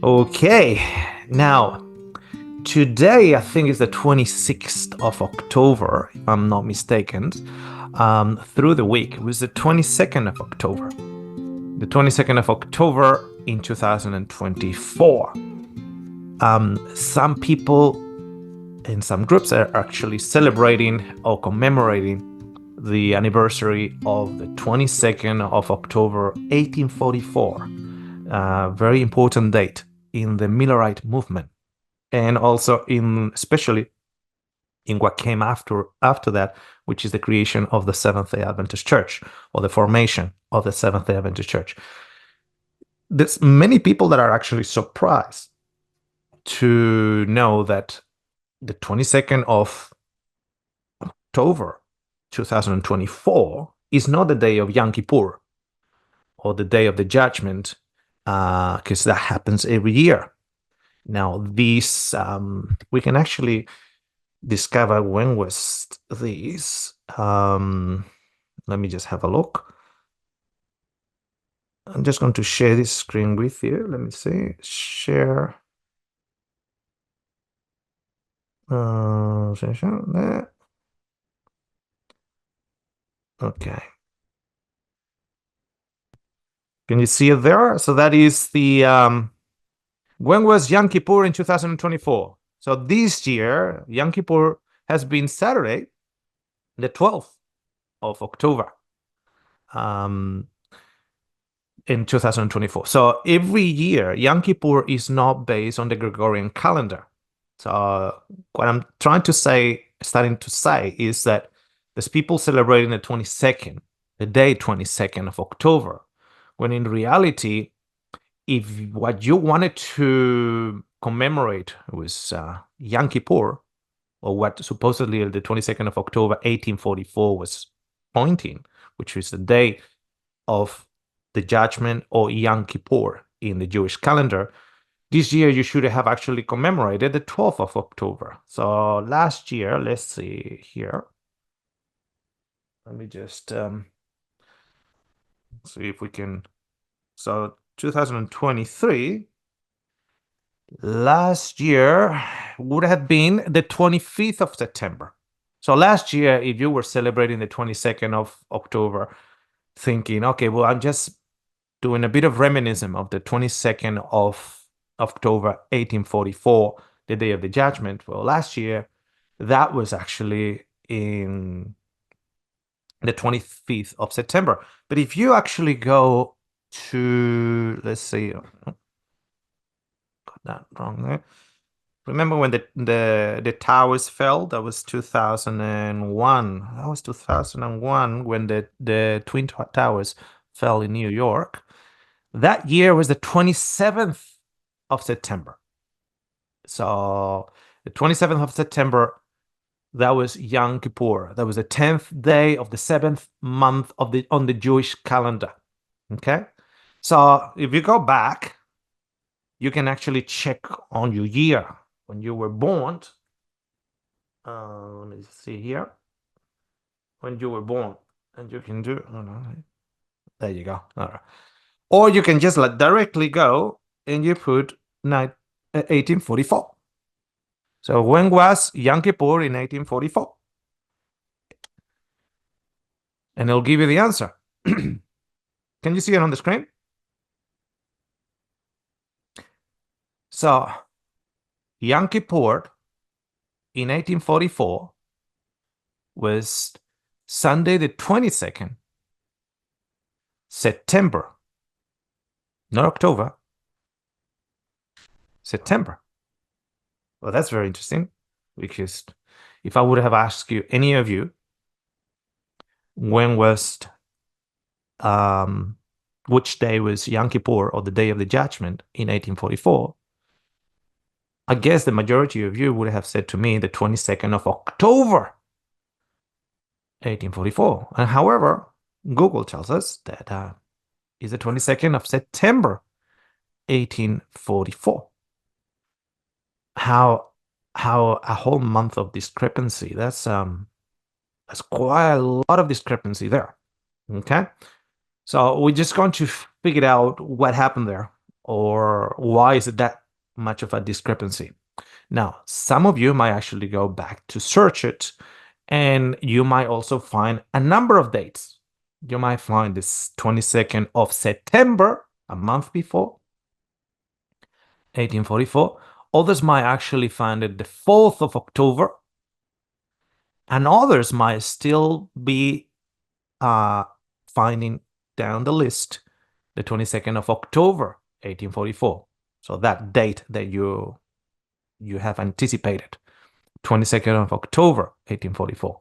Okay, now today I think is the 26th of October, if I'm not mistaken. Through the week, it was the 22nd of October. The 22nd of October in 2024. Some people in some groups are actually celebrating or commemorating the anniversary of the 22nd of October 1844. Very important date in the Millerite movement, and also especially in what came after that, which is the creation of the Seventh-day Adventist Church, or the formation of the Seventh-day Adventist Church. There's many people that are actually surprised to know that the 22nd of October 2024 is not the day of Yom Kippur or the day of the judgment, because that happens every year. Now, these we can actually discover when was this. Let me just have a look. I'm just going to share this screen with you. Let me see. Share. Okay. Can you see it there? So that is the when was Yom Kippur in 2024? So this year, Yom Kippur has been Saturday, the 12th of October, in 2024. So every year, Yom Kippur is not based on the Gregorian calendar. So what I'm starting to say, is that there's people celebrating the 22nd, the day 22nd of October, when in reality, if what you wanted to commemorate was Yom Kippur, or what supposedly the 22nd of October 1844 was pointing, which is the day of the judgment, or Yom Kippur in the Jewish calendar, this year you should have actually commemorated the 12th of October. So last year, let's see here. Let me just see if we can. So 2023, last year would have been the 25th of September. So last year, if you were celebrating the 22nd of October, thinking, okay, well, I'm just doing a bit of reminiscence of the 22nd of October 1844, the day of the judgment. Well, last year, that was actually in the 25th of September. But if you actually go to, let's see, got that wrong there. Remember when the towers fell? That was 2001. That was 2001 when the Twin Towers fell in New York. That year was the 27th of September. So the 27th of September, that was Yom Kippur. That was the 10th day of the 7th month on the Jewish calendar. Okay? So if you go back, you can actually check on your year when you were born. Let me see here. When you were born. And you can do, there you go. All right. Or you can just directly go and you put 1844. So when was Yom Kippur in 1844? And it'll give you the answer. Can you see it on the screen? So Yom Kippur in 1844 was Sunday the 22nd, September, not October, September. Well, that's very interesting, because if I would have asked you, any of you, when was, which day was Yom Kippur, or the day of the judgment in 1844, I guess the majority of you would have said to me the 22nd of October, 1844. And however, Google tells us that is the 22nd of September, 1844. How a whole month of discrepancy. That's quite a lot of discrepancy there. Okay, so we're just going to figure out what happened there. Or why is it that much of a discrepancy? Now, some of you might actually go back to search it, and you might also find a number of dates. You might find this 22nd of September, a month before, 1844. Others might actually find it the 4th of October, and others might still be finding down the list the 22nd of October, 1844. So that date that you have anticipated, 22nd of October, 1844.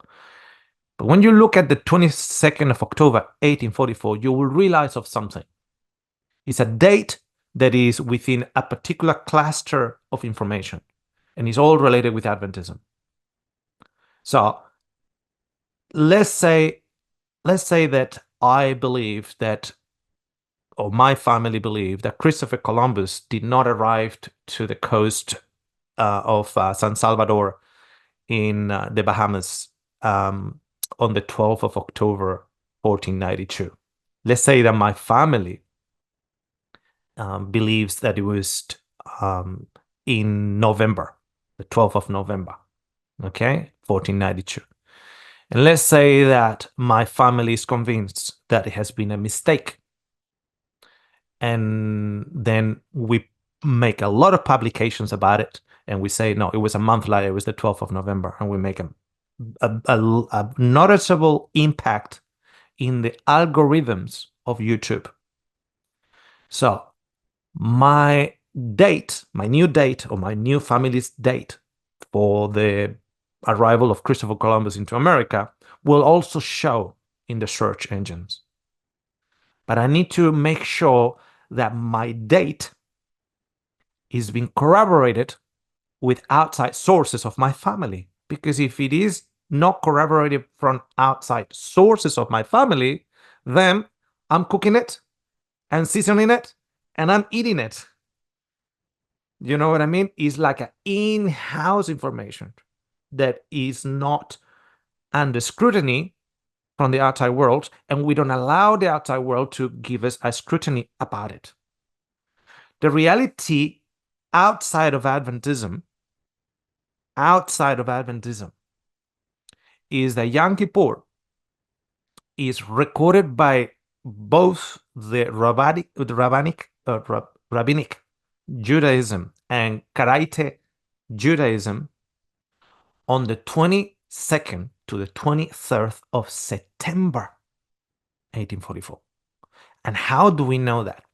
But when you look at the 22nd of October, 1844, you will realize of something. It's a date that is within a particular cluster of information, and it's all related with Adventism. So let's say that I believe that, or my family believed, that Christopher Columbus did not arrive to the coast of San Salvador in the Bahamas on the 12th of October, 1492. Let's say that my family believes that it was in November, the 12th of November, okay, 1492. And let's say that my family is convinced that it has been a mistake. And then we make a lot of publications about it, and we say, no, it was a month later, it was the 12th of November, and we make a noticeable impact in the algorithms of YouTube. So my date, my new date, or my new family's date for the arrival of Christopher Columbus into America will also show in the search engines. But I need to make sure that my date is being corroborated with outside sources of my family. Because if it is not corroborated from outside sources of my family, then I'm cooking it and seasoning it and I'm eating it. You know what I mean? It's like an in-house information that is not under scrutiny from the outside world, and we don't allow the outside world to give us a scrutiny about it. The reality outside of Adventism is that Yom Kippur is recorded by both the rabbinic Judaism and Karaite Judaism on the 22nd to the 23rd of September, 1844. And how do we know that?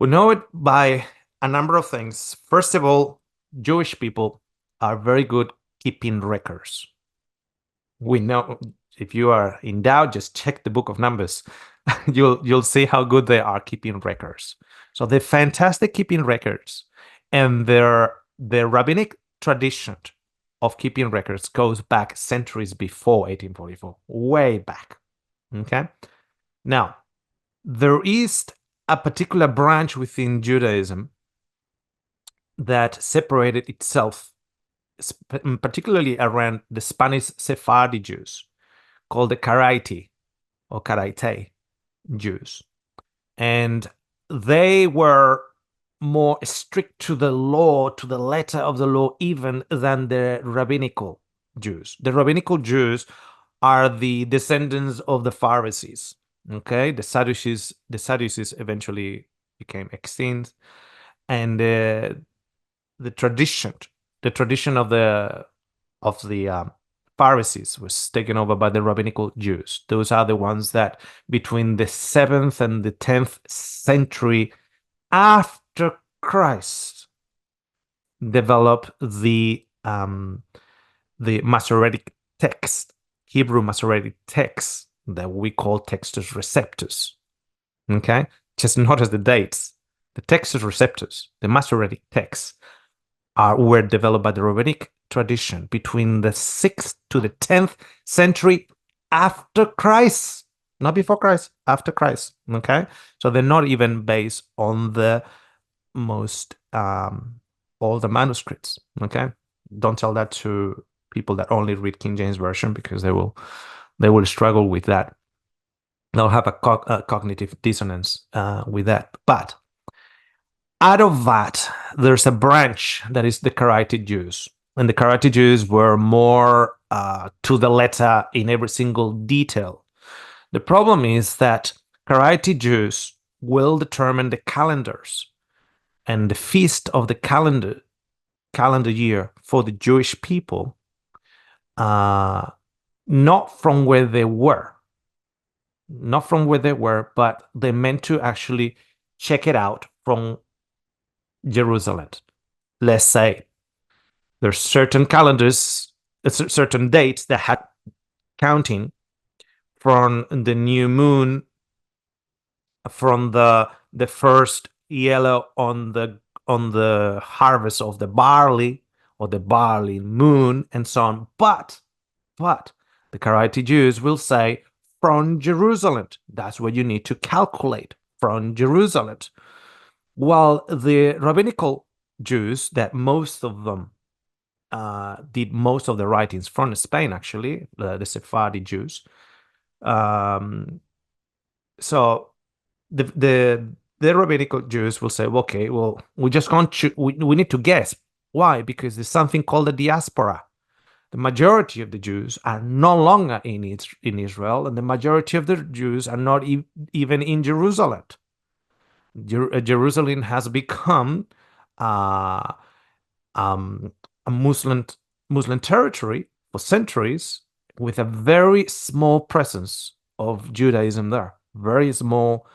We know it by a number of things. First of all, Jewish people are very good keeping records. We know, if you are in doubt, just check the book of Numbers. You'll see how good they are keeping records. So they're fantastic keeping records, and their rabbinic tradition of keeping records goes back centuries before 1844, way back. Okay. Now, there is a particular branch within Judaism that separated itself, particularly around the Spanish Sephardi Jews, called the Karaite or Karaite Jews. And they were more strict to the law, to the letter of the law, even than the rabbinical Jews. The rabbinical Jews are the descendants of the Pharisees. Okay, the Sadducees eventually became extinct, and the tradition of the Pharisees was taken over by the rabbinical Jews. Those are the ones that between the 7th and the 10th century after Christ developed the Masoretic text, Hebrew Masoretic text that we call Textus Receptus. Okay, just notice the dates. The Textus Receptus, the Masoretic texts, were developed by the rabbinic tradition between the 6th to the 10th century after Christ, not before Christ, after Christ. Okay, so they're not even based on the most all the manuscripts. Okay, don't tell that to people that only read King James Version, because they will struggle with that. They'll have a cognitive dissonance with that. But Out of that, there's a branch that is the Karaite Jews. And the Karaite Jews were more to the letter in every single detail. The problem is that Karaite Jews will determine the calendars and the feast of the calendar year for the Jewish people, not from where they were, but they meant to actually check it out from Jerusalem. Let's say there's certain calendars, certain dates that had counting from the new moon, from the first yellow on the harvest of the barley, or the barley moon, and so on. But the Karaite Jews will say from Jerusalem. That's what you need to calculate, from Jerusalem. While the rabbinical Jews, that most of them did most of the writings from Spain, actually, the Sephardi Jews. So the rabbinical Jews will say, okay, well, we're just going to we need to guess. Why? Because there's something called the diaspora. The majority of the Jews are no longer in Israel, and the majority of the Jews are not even in Jerusalem. Jerusalem has become a Muslim territory for centuries, with a very small presence of Judaism there. Very small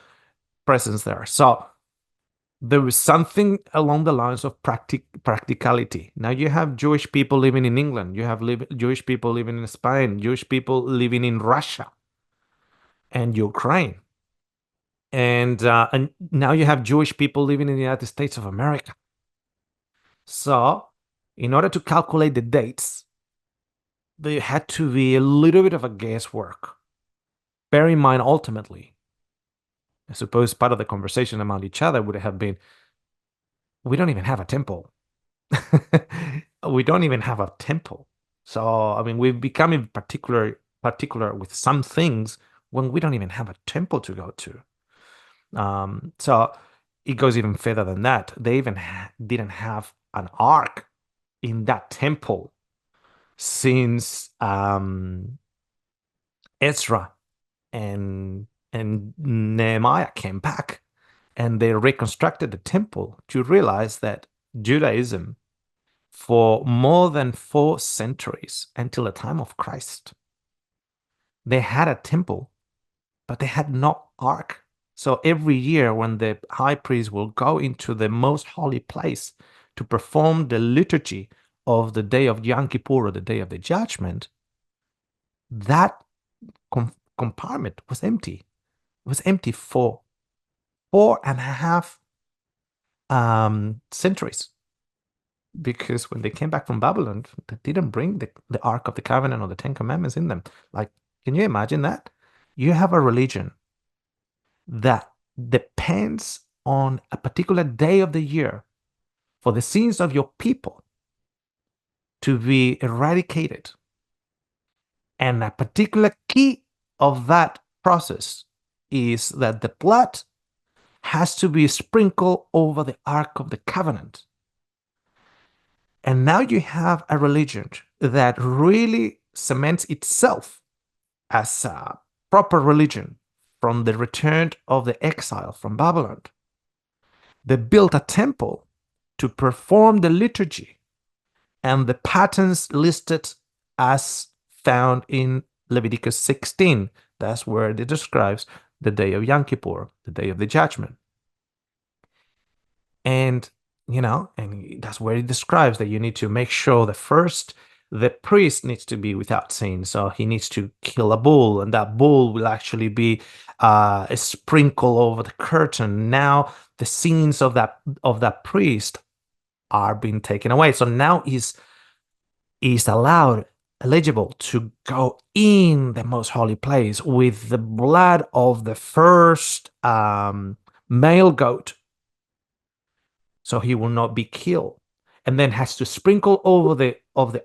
presence there. So there is something along the lines of practicality. Now you have Jewish people living in England. You have Jewish people living in Spain. Jewish people living in Russia and Ukraine. And now you have Jewish people living in the United States of America. So in order to calculate the dates, there had to be a little bit of a guesswork. Bear in mind, ultimately, I suppose part of the conversation among each other would have been, we don't even have a temple. We don't even have a temple. So, I mean, we've become particular with some things when we don't even have a temple to go to. So it goes even further than that. They even didn't have an ark in that temple since Ezra and Nehemiah came back, and they reconstructed the temple, to realize that Judaism, for more than 4 centuries, until the time of Christ, they had a temple, but they had no ark. So every year when the high priest will go into the most holy place to perform the liturgy of the day of Yom Kippur, or the day of the judgment, that compartment was empty. It was empty for 4.5 centuries. Because when they came back from Babylon, they didn't bring the Ark of the Covenant or the 10 Commandments in them. Like, can you imagine that? You have a religion that depends on a particular day of the year for the sins of your people to be eradicated. And a particular key of that process is that the blood has to be sprinkled over the Ark of the Covenant. And now you have a religion that really cements itself as a proper religion from the return of the exile from Babylon. They built a temple to perform the liturgy and the patterns listed as found in Leviticus 16. That's where it describes the day of Yom Kippur, the day of the judgment. And and that's where it describes that you need to make sure the priest needs to be without sin. So he needs to kill a bull, and that bull will actually be a sprinkle over the curtain. Now the sins of that priest are being taken away. So now he's eligible to go in the most holy place with the blood of the first male goat. So he will not be killed, and then has to sprinkle over the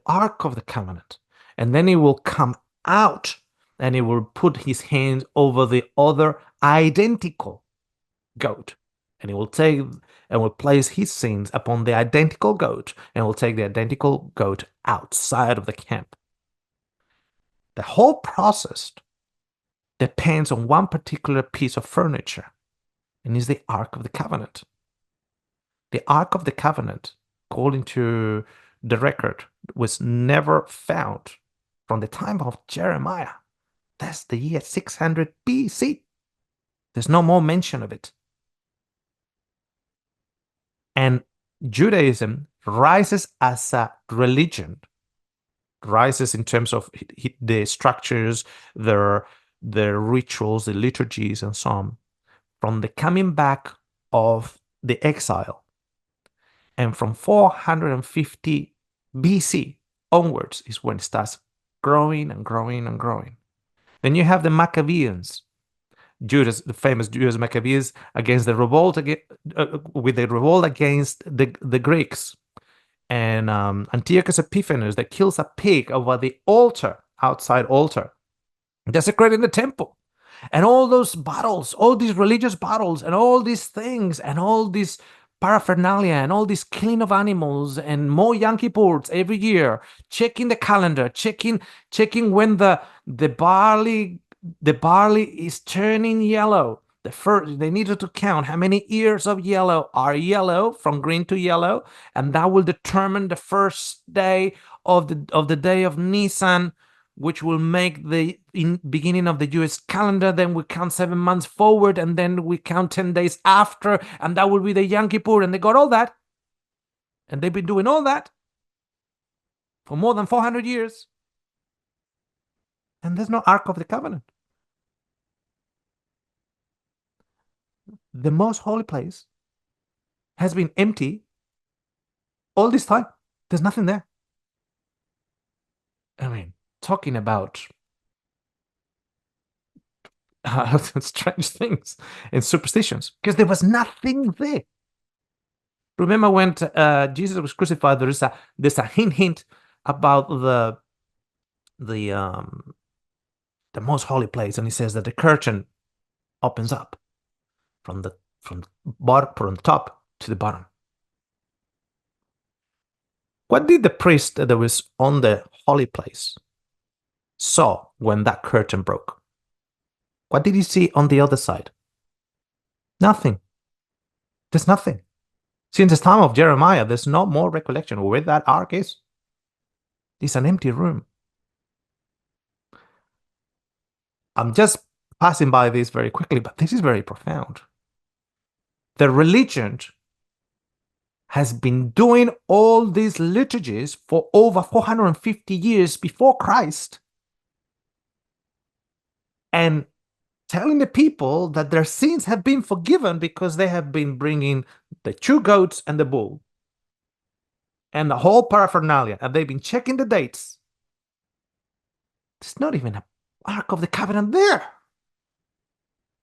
Ark of the Covenant, and then he will come out and he will put his hands over the other identical goat, And he will take and will place his sins upon the identical goat, and will take the identical goat outside of the camp. The whole process depends on one particular piece of furniture, and is the Ark of the Covenant. The Ark of the Covenant, according to the record, was never found from the time of Jeremiah. That's the year 600 BC. There's no more mention of it. And Judaism rises as a religion, rises in terms of the structures, their rituals, the liturgies, and so on, from the coming back of the exile. And from 450 BC onwards is when it starts growing and growing and growing. Then you have the Maccabees, Judas, the famous Judas Maccabees, against the revolt with the revolt against the Greeks, and Antiochus Epiphanes that kills a pig over the altar, outside altar, desecrating the temple, and all those battles, all these religious battles, and all these things, and all this paraphernalia, and all this killing of animals, and more Yom Kippurs every year, checking the calendar, checking when the barley is turning yellow. They needed to count how many ears of yellow are yellow, from green to yellow, and that will determine the first day of the day of Nisan, which will make the beginning of the Jewish calendar. Then we count 7 months forward, and then we count 10 days after, and that will be the Yom Kippur. And they got all that, and they've been doing all that for more than 400 years. And there's no Ark of the Covenant. The most holy place has been empty all this time. There's nothing there. I mean, talking about strange things and superstitions, because there was nothing there. Remember when Jesus was crucified, there's a hint about the most holy place, and he says that the curtain opens up from the top to the bottom. What did the priest that was on the holy place saw when that curtain broke? What did he see on the other side? Nothing. There's nothing. Since the time of Jeremiah, there's no more recollection of where that ark is. It's an empty room. I'm just passing by this very quickly, but this is very profound. The religion has been doing all these liturgies for over 450 years before Christ, and telling the people that their sins have been forgiven because they have been bringing the 2 goats and the bull and the whole paraphernalia, and they've been checking the dates. There's not even an Ark of the Covenant there.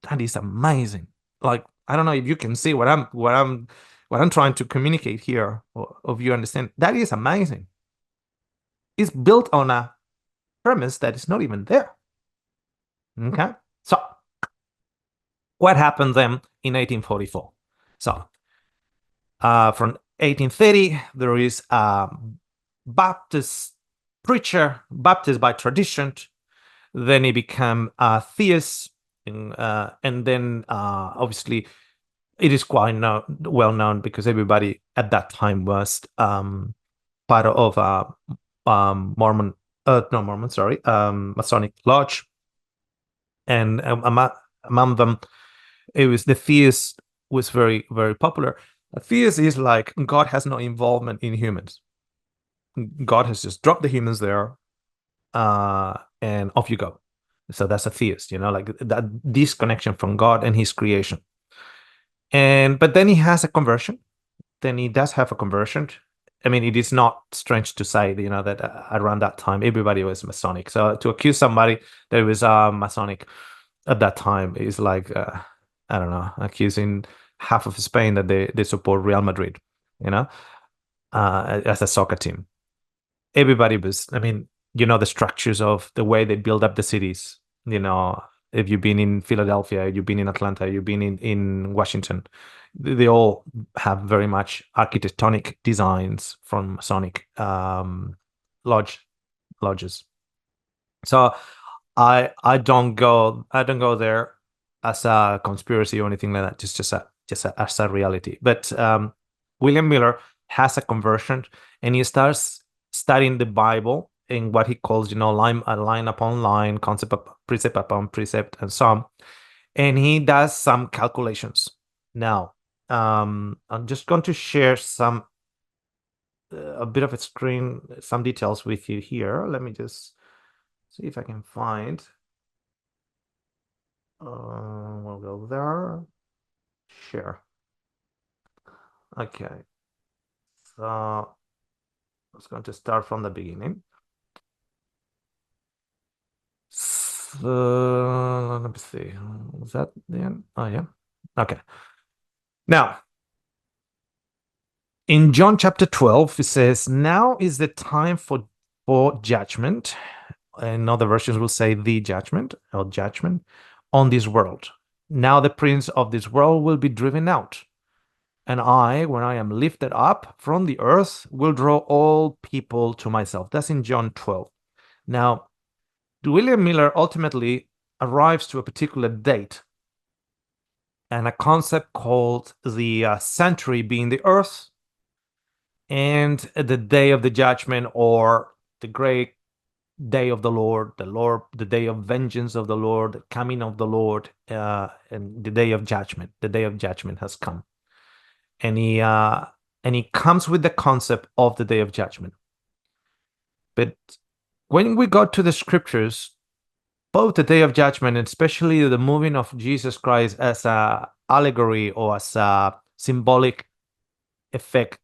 That is amazing. Like, I don't know if you can see what I'm trying to communicate here, or if you understand. That is amazing. It's built on a premise that is not even there. Okay, so what happened then in 1844? So from 1830, there is a Baptist preacher, Baptist by tradition. Then he became a theist, and then obviously it is quite well known because everybody at that time was part of Mormon, not Mormon, sorry, Masonic Lodge, and among them, it was the theist was very, very popular. A theist is like God has no involvement in humans. God has just dropped the humans there, and off you go. So that's a theist, like that disconnection from God and His creation. But then he has a conversion. Then he does have a conversion. I mean, it is not strange to say, that around that time everybody was Masonic. So to accuse somebody that was Masonic at that time is like, I don't know, accusing half of Spain that they support Real Madrid, as a soccer team. Everybody was, I mean, the structures of the way they build up the cities, If you've been in Philadelphia, you've been in Atlanta, you've been in Washington, they all have very much architectonic designs from Masonic lodges. So I don't go there as a conspiracy or anything like that. As a reality. But William Miller has a conversion, and he starts studying the Bible in what he calls, line upon line, concept precept upon precept, and so on. And he does some calculations. Now, I'm just going to share a bit of a screen, some details with you here. Let me just see if I can find. We'll go there. Share. Okay. So I was going to start from the beginning. So let me see. Was that the end? Oh, yeah. Okay. Now, in John chapter 12, it says, "Now is the time for judgment." In other versions will say the judgment or judgment on this world. "Now the prince of this world will be driven out. And I, when I am lifted up from the earth, will draw all people to myself." That's in John 12. Now, William Miller ultimately arrives to a particular date and a concept called the century being the earth, and the day of the judgment, or the great day of the Lord, the day of vengeance of the Lord, the coming of the Lord, and the day of judgment. The day of judgment has come. And he comes with the concept of the day of judgment. But when we go to the scriptures, both the day of judgment and especially the moving of Jesus Christ as a allegory or as a symbolic effect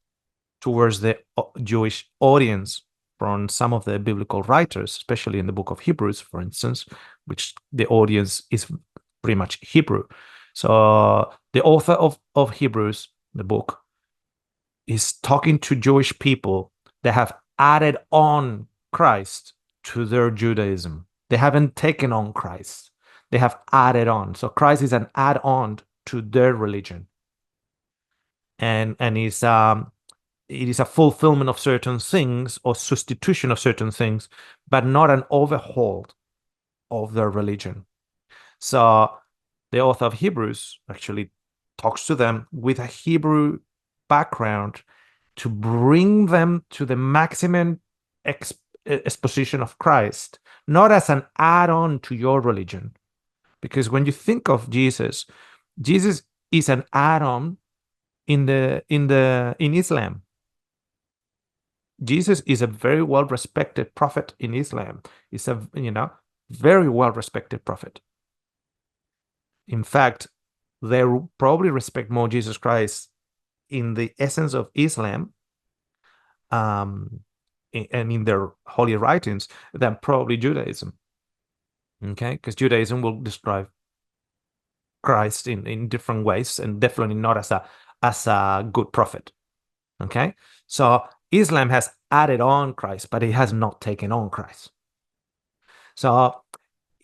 towards the Jewish audience from some of the biblical writers, especially in the book of Hebrews, for instance, which the audience is pretty much Hebrew. So the author of Hebrews, the book, is talking to Jewish people that have added on Christ to their Judaism. They haven't taken on Christ. They have added on. So Christ is an add-on to their religion. And it is a fulfillment of certain things or substitution of certain things, but not an overhaul of their religion. So the author of Hebrews actually talks to them with a Hebrew background to bring them to the maximum exposition of Christ, not as an add-on to your religion. Because when you think of Jesus, Jesus is an add-on in Islam. Jesus is a very well-respected prophet in Islam. He's a very well-respected prophet. In fact, they probably respect more Jesus Christ in the essence of Islam, and in their holy writings, than probably Judaism. Okay, because Judaism will describe Christ in different ways, and definitely not as a good prophet. Okay, so Islam has added on Christ, but it has not taken on Christ. So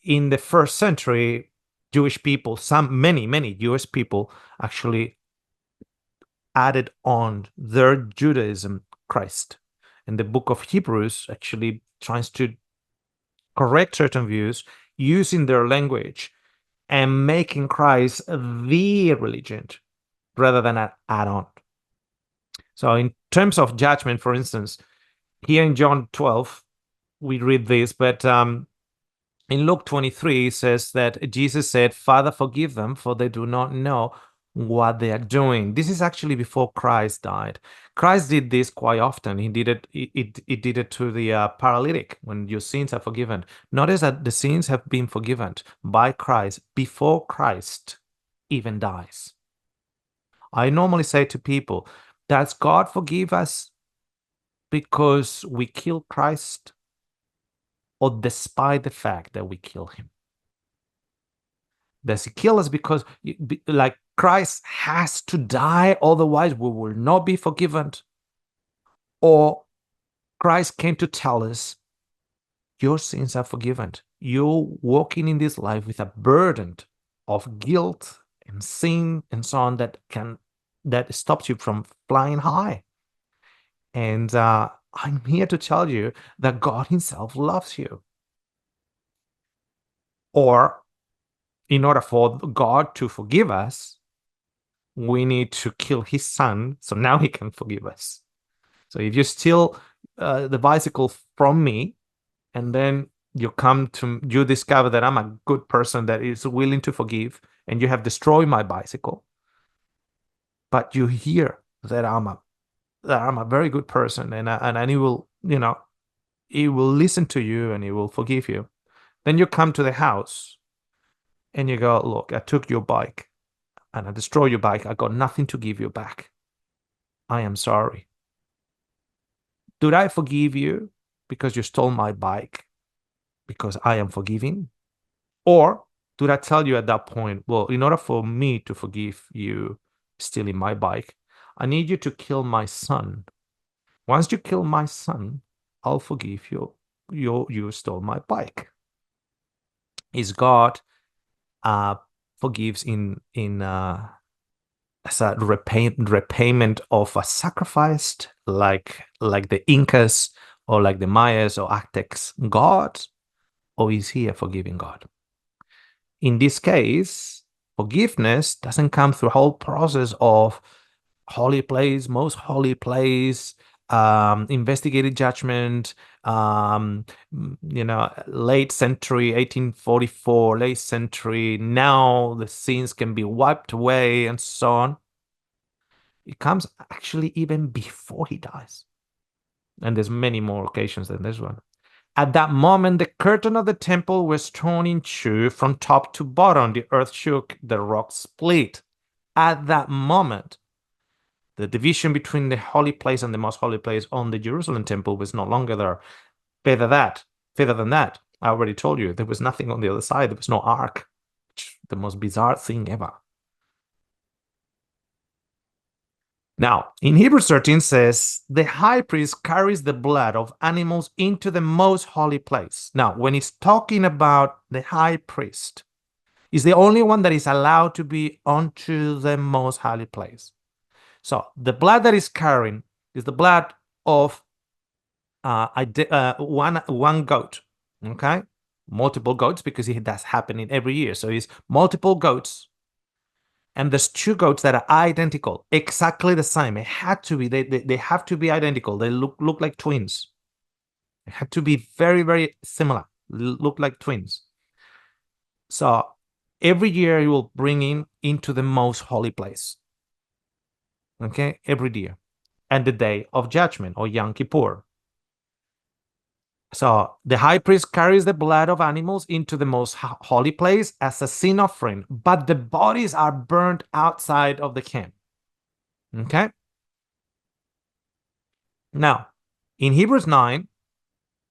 in the first century, Jewish people, many Jewish people actually added on their Judaism Christ. And the book of Hebrews actually tries to correct certain views using their language and making Christ the religion rather than an add-on. So in terms of judgment, for instance, here in John 12, we read this, but in Luke 23, it says that Jesus said, "Father, forgive them, for they do not know what they are doing." This is actually before Christ died. Christ did this quite often. He did it. He did it to the paralytic when your sins are forgiven. Notice that the sins have been forgiven by Christ before Christ even dies. I normally say to people, does God forgive us because we kill Christ, or despite the fact that we kill him? Does he kill us because like Christ has to die, otherwise we will not be forgiven? Or Christ came to tell us your sins are forgiven. You're walking in this life with a burden of guilt and sin and so on that stops you from flying high. And I'm here to tell you that God Himself loves you. Or in order for God to forgive us, we need to kill His Son, so now He can forgive us. So if you steal the bicycle from me, and then you discover that I'm a good person that is willing to forgive, and you have destroyed my bicycle, but you hear that I'm a very good person, and He will, He will listen to you and He will forgive you. Then you come to the house and you go, look, I took your bike and I destroyed your bike. I got nothing to give you back. I am sorry. Did I forgive you because you stole my bike because I am forgiving? Or did I tell you at that point, well, in order for me to forgive you stealing my bike, I need you to kill my son. Once you kill my son, I'll forgive you. You stole my bike. Is God forgives in as a repayment of a sacrifice, like the Incas or like the Mayas or Aztecs God, or is He a forgiving God? In this case, forgiveness doesn't come through a whole process of holy place, most holy place, investigative judgment, late century, 1844, late century, now the sins can be wiped away and so on. It comes actually even before He dies. And there's many more occasions than this one. At that moment, the curtain of the temple was torn in two from top to bottom. The earth shook, the rock split. At that moment, the division between the holy place and the most holy place on the Jerusalem temple was no longer there. Further than that, I already told you, there was nothing on the other side. There was no ark. The most bizarre thing ever. Now, in Hebrews 13 says, the high priest carries the blood of animals into the most holy place. Now, when he's talking about the high priest, he's the only one that is allowed to be onto the most holy place. So the blood that he's carrying is the blood of one goat, okay? Multiple goats, because that's happening every year. So it's multiple goats. And there's two goats that are identical, exactly the same. It had to be, they have to be identical. They look like twins. It had to be very, very similar, look like twins. So every year you will bring into the most holy place. Okay, every year. And the day of judgment, or Yom Kippur. So the high priest carries the blood of animals into the most holy place as a sin offering, but the bodies are burned outside of the camp. Okay? Now, in Hebrews 9, it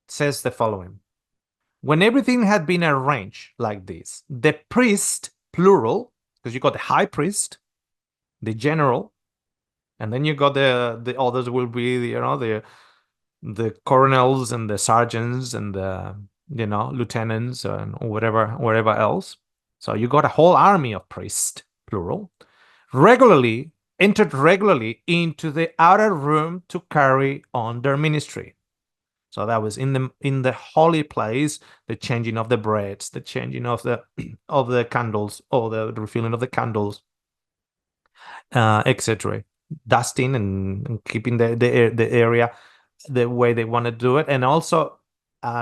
says the following. When everything had been arranged like this, the priest, plural, because you got the high priest, the general, and then you got the others will be, the colonels and the sergeants and the, lieutenants and whatever else. So you got a whole army of priests, plural, entered regularly into the outer room to carry on their ministry. So that was in the holy place, the changing of the breads, the changing of the of the candles, or the refilling of the candles, etc. Dusting and keeping the area the way they want to do it, and also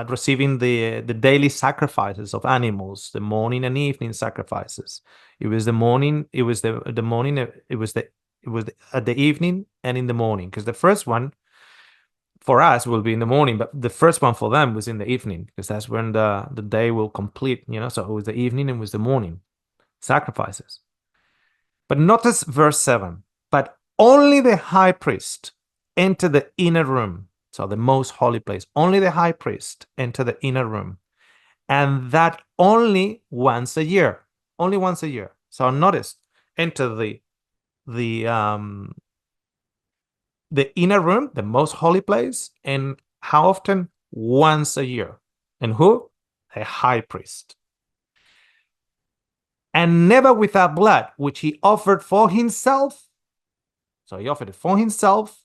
receiving the daily sacrifices of animals, the morning and evening sacrifices. It was the morning, it was the morning, it was at the evening and in the morning, because the first one for us will be in the morning, but the first one for them was in the evening, because that's when the day will complete, so it was the evening and it was the morning sacrifices. But notice verse 7, but only the high priest entered the inner room, so the most holy place. Only the high priest entered the inner room, and that only once a year. Only once a year. So notice, enter the inner room, the most holy place, and how often? Once a year. And who? A high priest. And never without blood, which he offered for himself. So he offered it for himself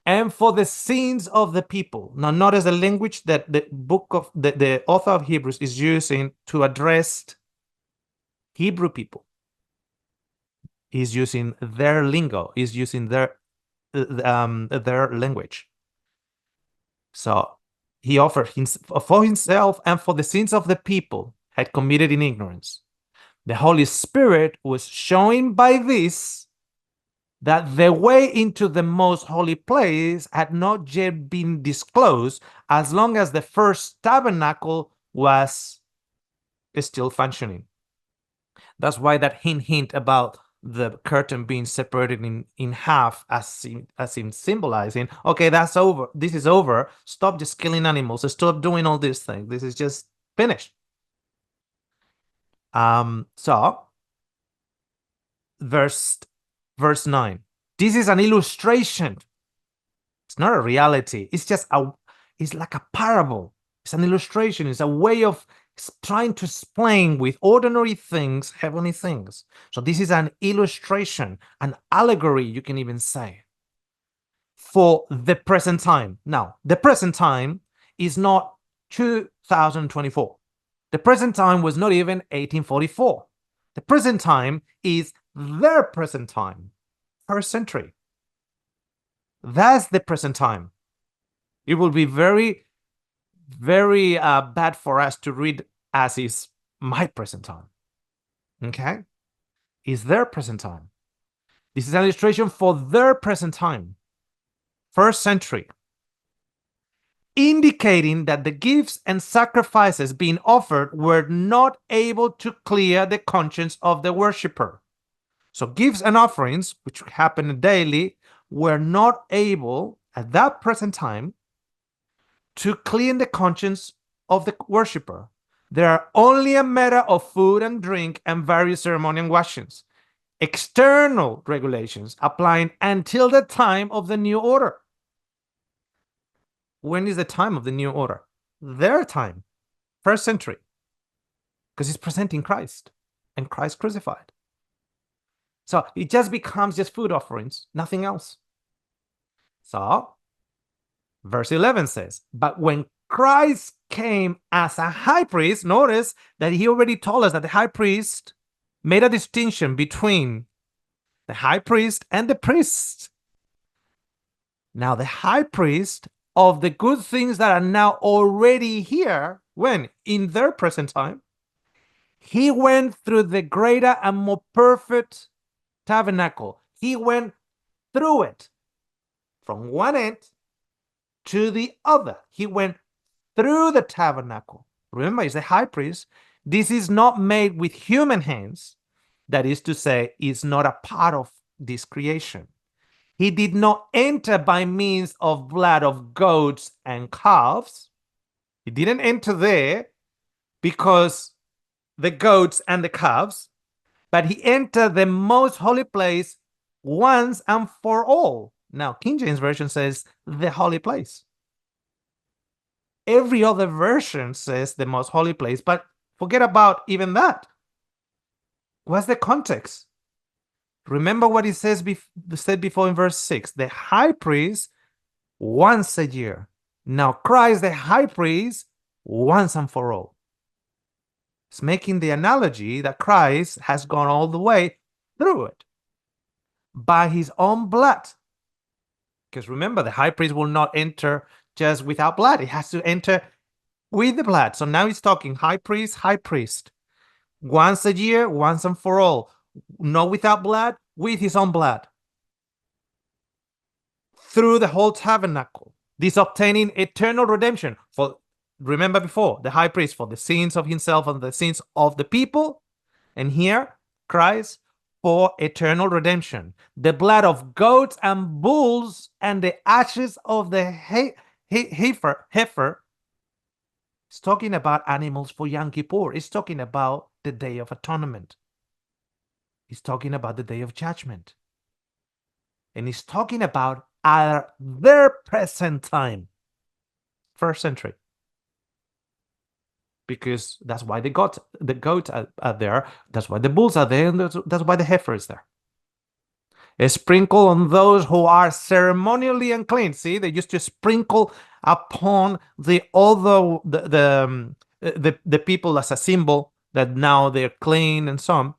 and for the sins of the people. Now, notice the language that the author of Hebrews is using to address Hebrew people. He's using their lingo. He's using their language. So he offered for himself and for the sins of the people had committed in ignorance. The Holy Spirit was showing by this that the way into the most holy place had not yet been disclosed as long as the first tabernacle was still functioning. That's why that hint about the curtain being separated in half as in symbolizing, okay, that's over. This is over. Stop just killing animals. Stop doing all these things. This is just finished. So verse 9. This is an illustration. It's not a reality. It's like a parable. It's an illustration. It's a way of trying to explain with ordinary things, heavenly things. So this is an illustration, an allegory, you can even say, for the present time. Now, the present time is not 2024. The present time was not even 1844. The present time is their present time, first century. That's the present time. It will be very, very bad for us to read as is my present time. Okay? Is their present time. This is an illustration for their present time, first century, indicating that the gifts and sacrifices being offered were not able to clear the conscience of the worshiper. So gifts and offerings, which happen daily, were not able at that present time to clean the conscience of the worshiper. They are only a matter of food and drink and various ceremonial washings, external regulations applying until the time of the new order. When is the time of the new order? Their time, first century, because it's presenting Christ and Christ crucified. So it just becomes just food offerings, nothing else. So verse 11 says, but when Christ came as a high priest, notice that he already told us that the high priest made a distinction between the high priest and the priest. Now, the high priest of the good things that are now already here, when in their present time, he went through the greater and more perfect tabernacle. He went through it from one end to the other. He went through the tabernacle. Remember, he's the high priest. This is not made with human hands. That is to say, is not a part of this creation. He did not enter by means of blood of goats and calves. He didn't enter there because the goats and the calves, but he entered the most holy place once and for all. Now, King James Version says the holy place. Every other version says the most holy place, but forget about even that. What's the context? Remember what it says said before in verse 6. The high priest once a year. Now Christ, the high priest, once and for all. It's making the analogy that Christ has gone all the way through it by his own blood. Because remember, the high priest will not enter just without blood. He has to enter with the blood. So now he's talking high priest, once a year, once and for all. Not without blood, with his own blood. Through the whole tabernacle. This obtaining eternal redemption. For remember before, the high priest for the sins of himself and the sins of the people. And here, Christ for eternal redemption. The blood of goats and bulls and the ashes of the heifer. It's talking about animals for Yom Kippur. It's talking about the Day of Atonement. He's talking about the Day of Judgment. And he's talking about their present time. First century. because that's why the goats are there. That's why the bulls are there, and that's why the heifer is there. A sprinkle on those who are ceremonially unclean. See, they used to sprinkle upon the other the people as a symbol that now they're clean and so on.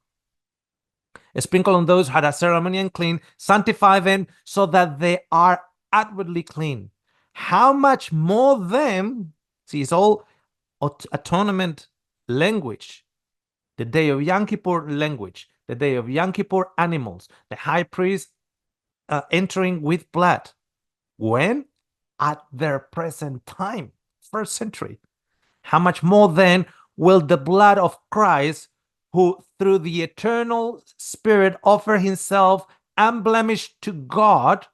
A sprinkle on those who had a ceremony unclean, sanctify them so that they are outwardly clean. How much more then? See, it's all atonement language. The day of Yom Kippur language, the day of Yom Kippur animals, the high priest entering with blood. When? At their present time, first century. How much more then will the blood of Christ, who through the eternal Spirit offer himself unblemished to God,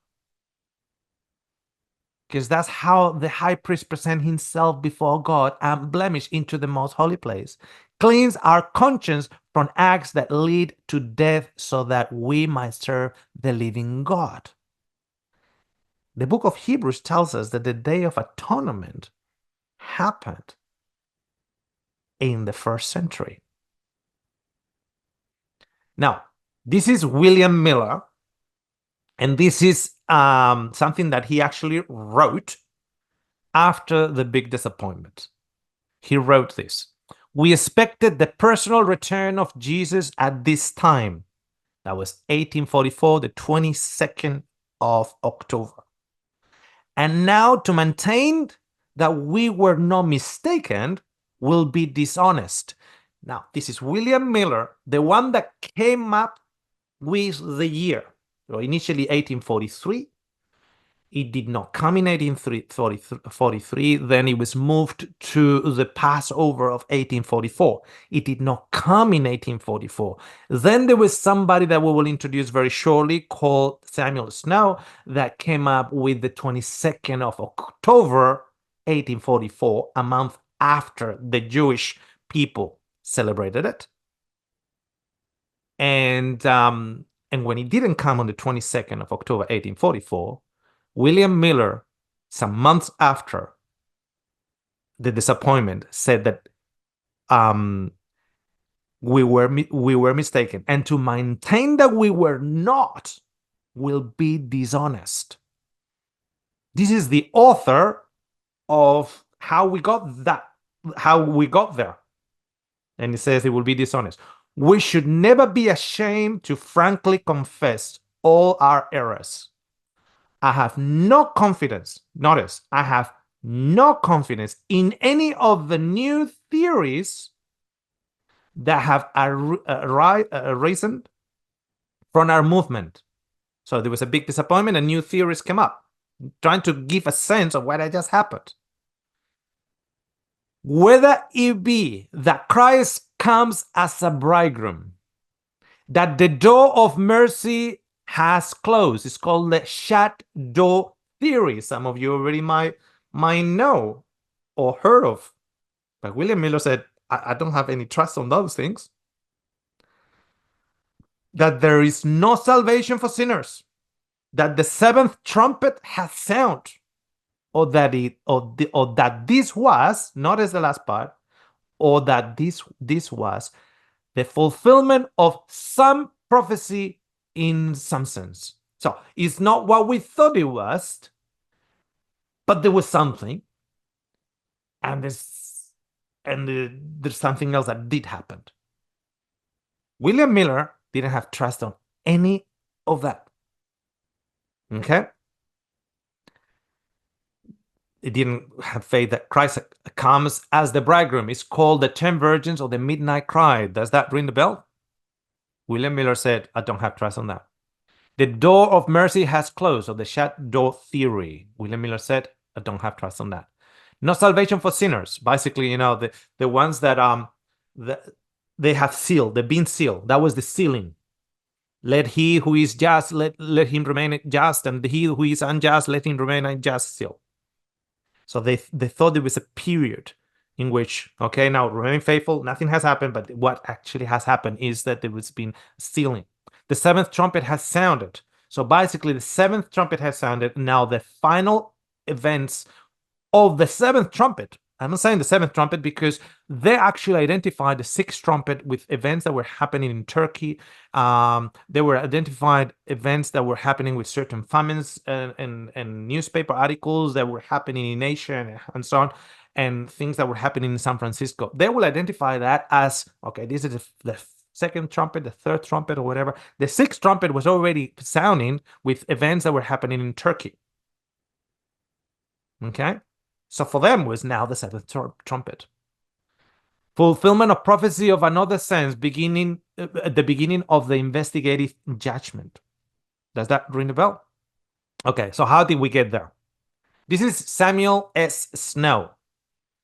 because that's how the high priest presents himself before God, unblemished into the most holy place, cleanse our conscience from acts that lead to death so that we might serve the living God. The book of Hebrews tells us that the Day of Atonement happened in the first century. Now, this is William Miller, and this is something that he actually wrote after the big disappointment. He wrote this. We expected the personal return of Jesus at this time. That was 1844, the 22nd of October. And now to maintain that we were not mistaken will be dishonest. Now, this is William Miller, the one that came up with the year. So initially 1843. It did not come in 1843. Then it was moved to the Passover of 1844. It did not come in 1844. Then there was somebody that we will introduce very shortly called Samuel Snow that came up with the 22nd of October, 1844, a month after the Jewish people celebrated it. And when it didn't come on the 22nd of October, 1844, William Miller, some months after the disappointment, said that we were mistaken, and to maintain that we were not will be dishonest. This is the author of how we got there, and he says it will be dishonest. We should never be ashamed to frankly confess all our errors. I have no confidence, notice, I have no confidence in any of the new theories that have arisen from our movement. So there was a big disappointment and new theories came up, trying to give a sense of what had just happened. Whether it be that Christ comes as a bridegroom, that the door of mercy has closed. It's called the shut door theory. Some of you already might know or heard of. But William Miller said, I don't have any trust on those things. That there is no salvation for sinners. That the seventh trumpet has sounded. Or that this was, not as the last part, or that this was the fulfillment of some prophecy in some sense. So it's not what we thought it was, but there was something, and there's something else that did happen. William Miller didn't have trust on any of that. Okay? He didn't have faith that Christ comes as the bridegroom. It's called the 10 Virgins or the Midnight Cry. Does that ring the bell? William Miller said, I don't have trust on that. The door of mercy has closed, or the shut door theory. William Miller said, I don't have trust on that. No salvation for sinners. Basically, the ones that they have sealed, they've been sealed. That was the sealing. Let he who is just, let him remain just, and he who is unjust, let him remain unjust still. So they thought there was a period in which, okay, now remain faithful, nothing has happened, but what actually has happened is that there was been sealing. The seventh trumpet has sounded. So basically the seventh trumpet has sounded. Now the final events of the seventh trumpet I'm not saying the seventh trumpet because they actually identified the sixth trumpet with events that were happening in Turkey. They were identified events that were happening with certain famines and newspaper articles that were happening in Asia and so on, and things that were happening in San Francisco. They will identify that as, okay, this is the second trumpet, the third trumpet, or whatever. The sixth trumpet was already sounding with events that were happening in Turkey. Okay? So for them was now the seventh trumpet. Fulfillment of prophecy of another sense, beginning at the beginning of the investigative judgment. Does that ring a bell? Okay, so how did we get there? This is Samuel S. Snow.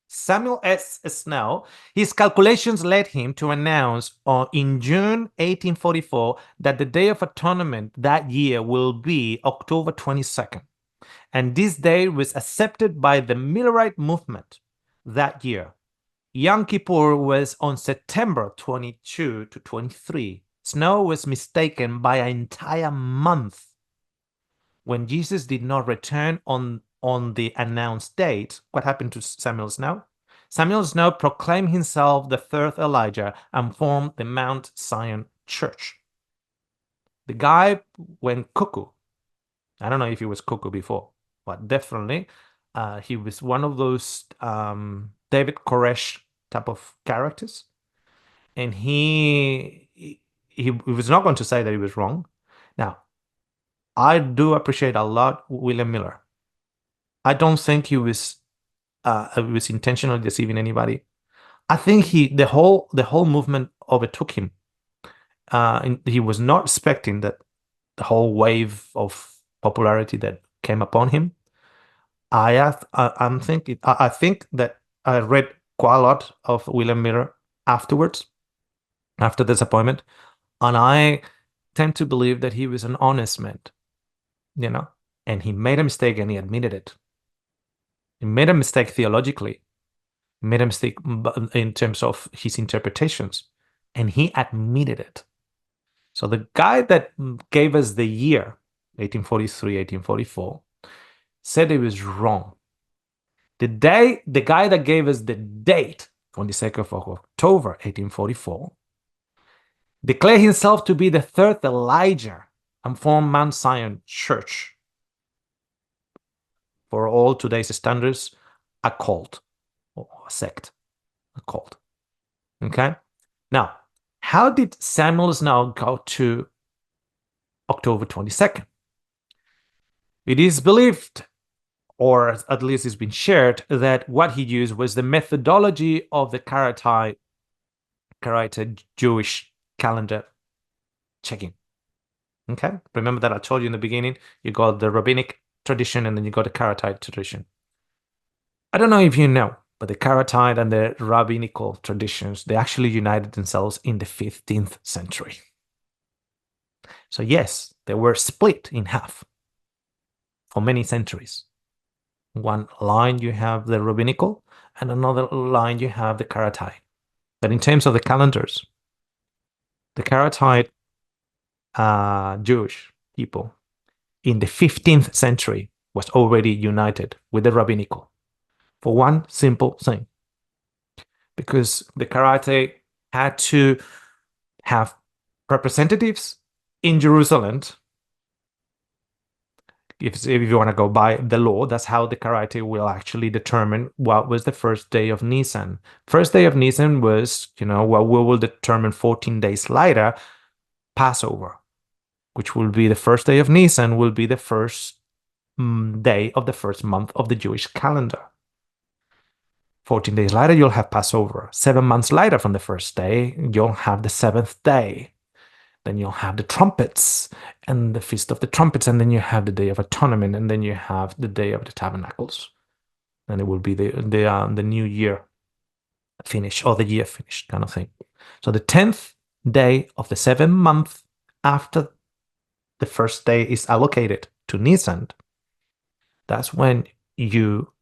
Samuel S. Snow, his calculations led him to announce in June 1844 that the Day of Atonement that year will be October 22nd. And this day was accepted by the Millerite movement that year. Yom Kippur was on September 22 to 23. Snow was mistaken by an entire month. When Jesus did not return on the announced date, what happened to Samuel Snow? Samuel Snow proclaimed himself the third Elijah and formed the Mount Zion Church. The guy went cuckoo. I don't know if he was cuckoo before, but definitely he was one of those David Koresh type of characters. And he was not going to say that he was wrong. Now, I do appreciate a lot William Miller. I don't think he was intentionally deceiving anybody. I think the whole movement overtook him. And he was not expecting that the whole wave of popularity that came upon him. I think that I read quite a lot of William Miller afterwards, after this appointment, and I tend to believe that he was an honest man, and he made a mistake and he admitted it. He made a mistake theologically, he made a mistake in terms of his interpretations, and he admitted it. So the guy that gave us the year, 1843, 1844, said he was wrong. The guy that gave us the date, 22nd of October, 1844, declared himself to be the third Elijah and formed Mount Zion Church. For all today's standards, a cult or a sect, a cult. Okay? Now, how did Samuel Snow go to October 22nd? It is believed, or at least it's been shared, that what he used was the methodology of the Karaite Jewish calendar checking. Okay? Remember that I told you in the beginning, you got the rabbinic tradition and then you got the Karaite tradition. I don't know if you know, but the Karaite and the rabbinical traditions, they actually united themselves in the 15th century. So yes, they were split in half for many centuries. One line you have the rabbinical, and another line you have the Karaite. But in terms of the calendars, the Karaite Jewish people in the 15th century was already united with the rabbinical for one simple thing. Because the Karaite had to have representatives in Jerusalem. If you want to go by the law, that's how the Karaite will actually determine what was the first day of Nisan. First day of Nisan was, what we will determine 14 days later, Passover, which will be the first day of Nisan, will be the first day of the first month of the Jewish calendar. 14 days later, you'll have Passover. 7 months later from the first day, you'll have the seventh day. Then you'll have the trumpets and the Feast of the Trumpets, and then you have the Day of Atonement, and then you have the Day of the Tabernacles. And it will be the new year finished, or the year finished kind of thing. So the 10th day of the 7th month after the first day is allocated to Nisan, that's when you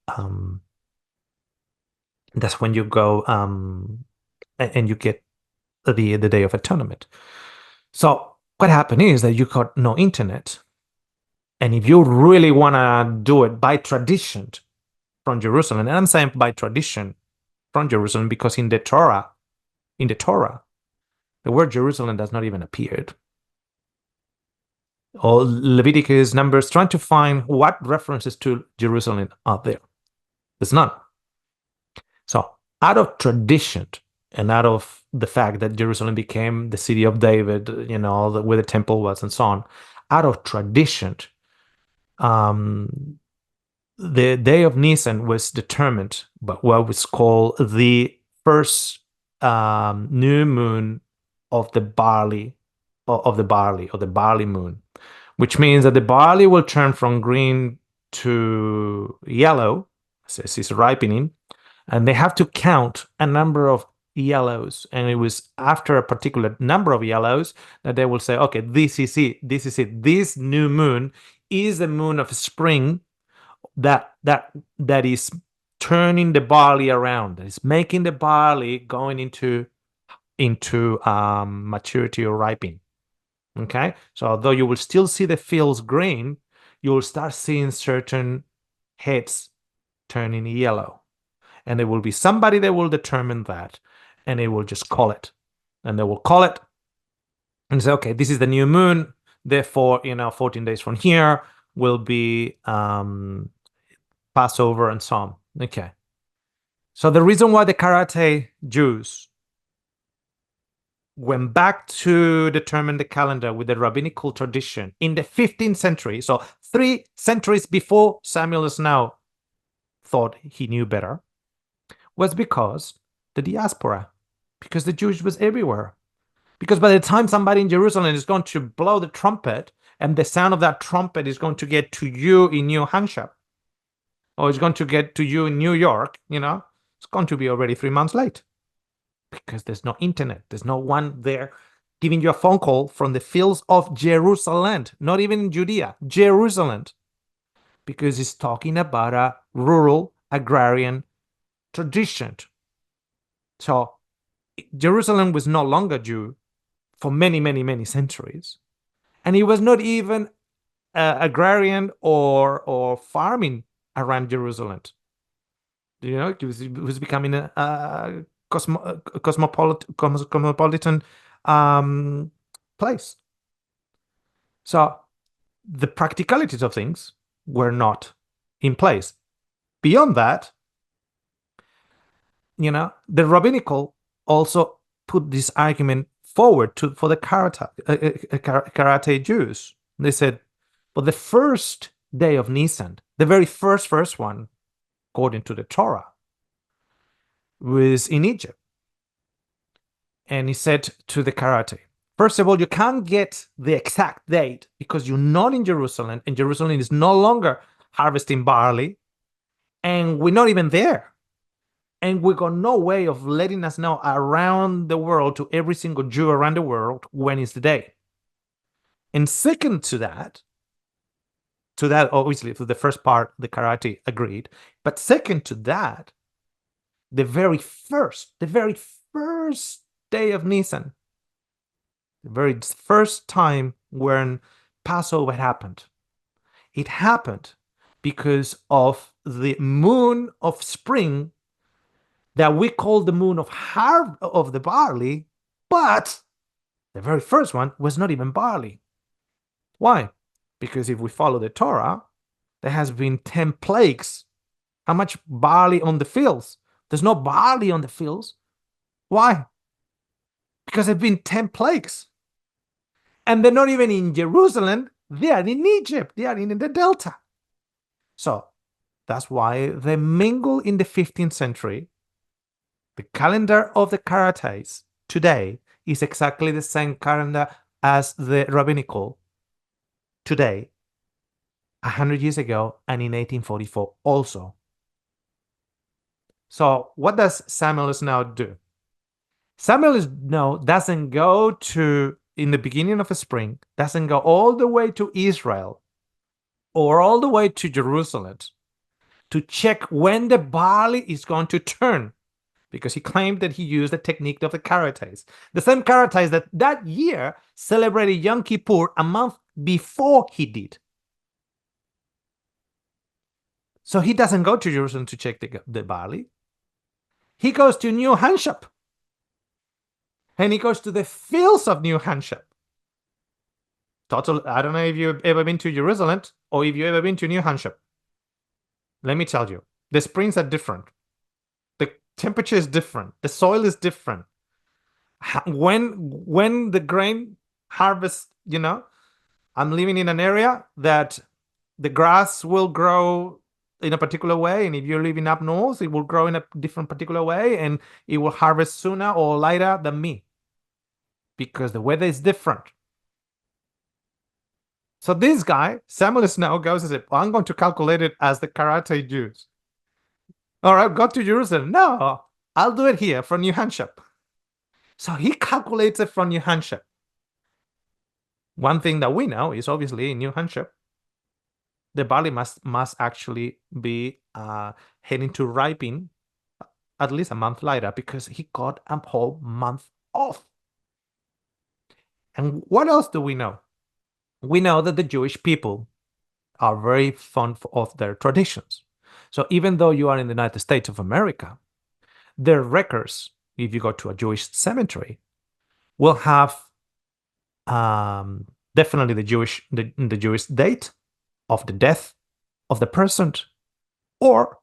go and you get the Day of Atonement. So what happened is that you got no internet. And if you really want to do it by tradition, from Jerusalem. And I'm saying by tradition from Jerusalem because in the Torah, the word Jerusalem does not even appear. Or Leviticus, Numbers, trying to find what references to Jerusalem are there. There's none. So out of tradition and out of the fact that Jerusalem became the city of David, where the temple was and so on, out of tradition, the day of Nisan was determined by what was called the first new moon of the barley, or the barley moon, which means that the barley will turn from green to yellow as it's ripening, and they have to count a number of yellows, and it was after a particular number of yellows that they will say, okay, this is it. This new moon is the moon of spring that is turning the barley around, that is making the barley going into maturity or ripening. Okay, so although you will still see the fields green, you will start seeing certain heads turning yellow, and there will be somebody that will determine that, and they will just call it, and they will call it and say, okay, this is the new moon, therefore 14 days from here will be Passover and so on. Okay, so the reason why the Karate Jews went back to determine the calendar with the rabbinical tradition in the 15th century, so 3 centuries before Samuel Snow thought he knew better, was because the diaspora, because the Jews was everywhere. Because by the time somebody in Jerusalem is going to blow the trumpet, and the sound of that trumpet is going to get to you in New Hampshire, or it's going to get to you in New York, it's going to be already 3 months late. Because there's no internet. There's no one there giving you a phone call from the fields of Jerusalem, not even in Judea, Jerusalem. Because it's talking about a rural agrarian tradition. So Jerusalem was no longer Jew for many, many, many centuries. And it was not even agrarian or farming around Jerusalem. It was becoming a cosmopolitan place. So the practicalities of things were not in place. Beyond that, the rabbinical also put this argument forward for the Karate Jews. They said, but the first day of Nisan, the very first one, according to the Torah, was in Egypt. And he said to the Karate, first of all, you can't get the exact date because you're not in Jerusalem, and Jerusalem is no longer harvesting barley, and we're not even there. And we got no way of letting us know around the world, to every single Jew around the world, when is the day. And second to that, obviously, for the first part, the Karate agreed. But second to that, the very first day of Nisan, the very first time when Passover happened, it happened because of the moon of spring that we call the moon of the barley, but the very first one was not even barley. Why? Because if we follow the Torah, there has been 10 plagues. How much barley on the fields? There's no barley on the fields. Why? Because there have been 10 plagues. And they're not even in Jerusalem. They are in Egypt. They are in the Delta. So that's why they mingle in the 15th century. The calendar of the Karates today is exactly the same calendar as the rabbinical today, 100 years ago, and in 1844 also. So what does Samuel Snow do? Samuel Snow doesn't go to, in the beginning of the spring, doesn't go all the way to Israel or all the way to Jerusalem to check when the barley is going to turn, because he claimed that he used the technique of the Karates. The same Karates that year celebrated Yom Kippur a month before he did. So he doesn't go to Jerusalem to check the barley. He goes to New Hampshire. And he goes to the fields of New Hampshire. I don't know if you've ever been to Jerusalem or if you've ever been to New Hampshire. Let me tell you, the springs are different. The temperature is different. The soil is different. When the grain harvest, I'm living in an area that the grass will grow in a particular way, and if you're living up north, it will grow in a different particular way, and it will harvest sooner or later than me because the weather is different. So this guy, Samuel Snow, goes and says, I'm going to calculate it as the karate Jews. All right, go to Jerusalem. No, I'll do it here from New Hampshire. So he calculates it from New Hampshire. One thing that we know is obviously in New Hampshire, the barley must actually be heading to ripen at least a month later because he got a whole month off. And what else do we know? We know that the Jewish people are very fond of their traditions. So even though you are in the United States of America, their records, if you go to a Jewish cemetery, will have definitely the Jewish date of the death of the person, or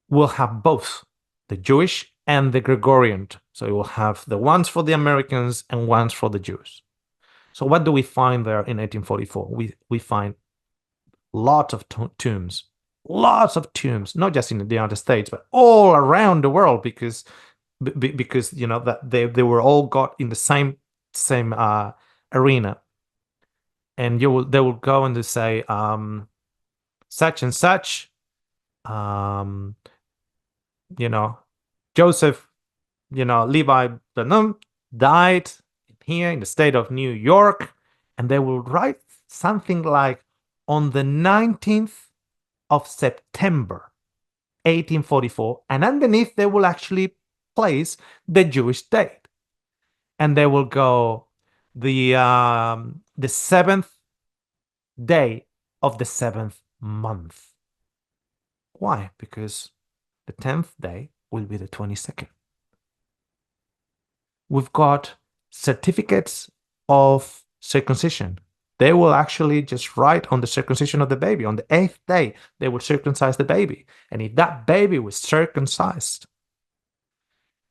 will have both the Jewish and the Gregorian. So it will have the ones for the Americans and ones for the Jews. So what do we find there in 1844? We find lots of tombs, not just in the United States, but all around the world, because that they were all got in the same arena, and they will go and they say such and such, Joseph, Levi Benham died here in the state of New York, and they will write something like on the 19th of September 1844, and underneath they will actually place the Jewish date, and they will go the 7th day of the 7th month. Why? Because the 10th day will be the 22nd. We've got certificates of circumcision. They will actually just write on the circumcision of the baby. On the 8th day, they will circumcise the baby. And if that baby was circumcised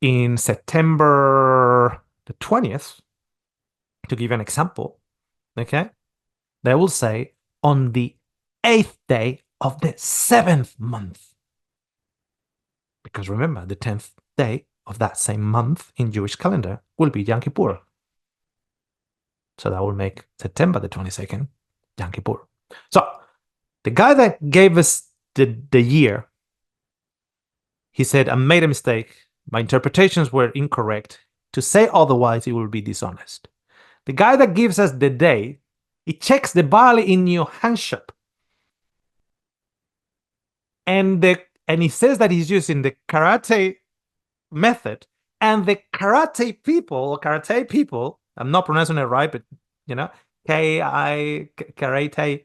in September the 20th, to give an example, okay, they will say on the 8th day of the 7th month. Because remember, the 10th day of that same month in Jewish calendar will be Yom Kippur. So that will make September the 22nd, Yom Kippur. So the guy that gave us the year, he said, I made a mistake. My interpretations were incorrect. To say otherwise, it will be dishonest. The guy that gives us the day, he checks the barley in New Hampshire. And he says that he's using the karate method, and the karate people, I'm not pronouncing it right, but karate